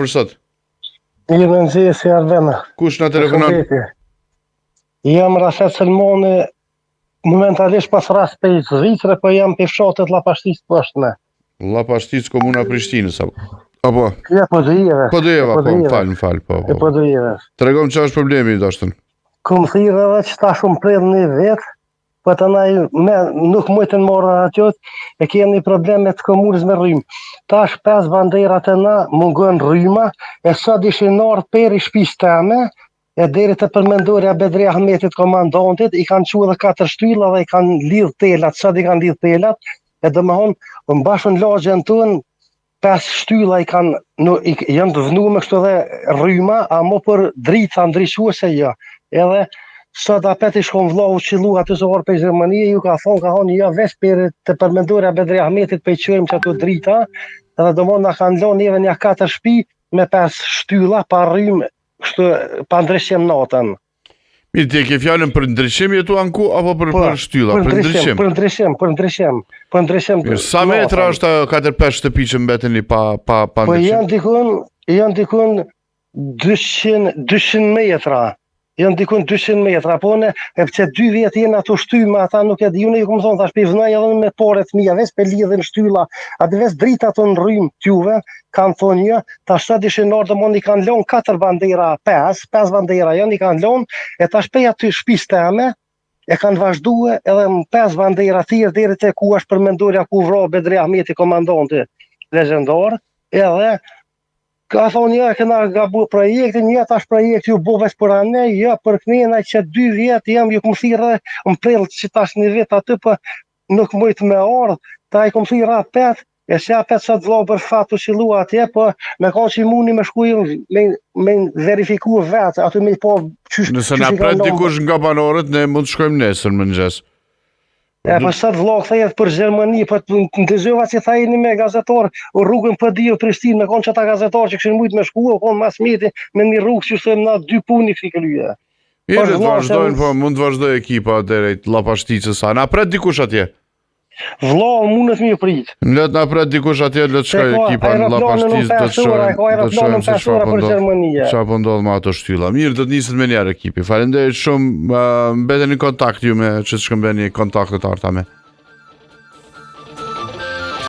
për sot? Mirë mëngjesi Arvena. Kush na telefonon? Jam Rafet Selmoni, momentalisht pas rast për Zvicre, po jam për fshatet Llapashtisë poshtme. Llapashtisë, komuna Prishtinës apo? Ja, po do jeve. Po do jeva, po, m'fal, po. Po do jeve. Tregom çfarë është problemi dashtën. Kum thirrë edhe që ta shumë prill një vet, po të nuk mujtën morë atyot, e kemi probleme të komunës me rrymë. Tash 5 banderat e na mungon rryma, e sot ishin ardhur peri shtëpisë teme, e deri të përmendorja Bedri Ahmetit komandantit, i kanë qu edhe 4 shtylla dhe i kanë lidh telat, sot i kanë lidh telat, e domethënë mbashën lagjen tonë 5 shtylla janë të vënuar me kështu edhe rryma, ama për drita ndryshuese jo. Edhe sot apet i shkon vllau qillu aty se orë për Gjermani, ju ka thonë ja veç për të përmendorja Bedri Ahmetit për i qërim që ato drita, edhe domon na kanë lënë neve një 4 shtëpi me 5 shtylla pa rrymë, kështu pa ndryshim natën. Mirë, ti e ke fjalën për ndryshim jetu anku apo për shtylla? Për ndryshim. Për ndryshim. Mirë, sa metra është 4-5 shtëpi që mbeteni pa ndryshim? Po janë dikun 200 metra. Janë dikun 200 metra, po e pëse 2 vjetë jenë ato shtyma, ata nuk e di, unë ju këmë thonë, thash për vënaj edhe me pare të mija, veç për lidhen shtylla, atë veç drita të në rrymë t'juve, kanë thonë një, tash sot ishin ardhë mund i kanë lonë 4 bandera, 5 bandera janë i kanë lonë, e tash për aty shtëpisë teme, e kanë vazhdue edhe 5 bandera tjerë, deri te ku është përmendorja ku vra Bedri Ahmeti, komandanti legendar, edhe ka thonë ja, këna gabu projektin, ja tash projekti ju boves për anë, ja për kënena që 2 vjetë jam ju këmë thirë, më prellë që tash një vjetë aty, për nuk mujtë me ardhë, ta i këmë thirë apet, e se apet sot vlau për fatu që lu atje, për me kanë që i muni me shkujnë me verifiku vetë, aty me i po qysh... Nëse na pret dikush nga banorët, ne mund të shkojmë nesër më ngjes. E për sot vlog thejet për Gjermani, për të ndëzhova që tha jeni me gazetar, rrugën për dio Prishtinë, me konë që ta gazetar që këshin mujtë me shku, konë mas mjeti me një rrugë që sëmë na 2 puni kësi këllyje. Mirë të vazhdojnë, po mund të vazhdoj ekipa dherejt Llapashtisës, a na pret dikush atje? Vla, mundet mi prit. Let na pret dikush atje, let shkoj ekipa në Llapashtisë, do të shojmë se çfarë po ndodh me ato shtylla. Mirë, do të niset me njerë ekipi. Faleminderit shumë, mbeteni në kontakt ju me që të shkëmbeni kontaktet arta me.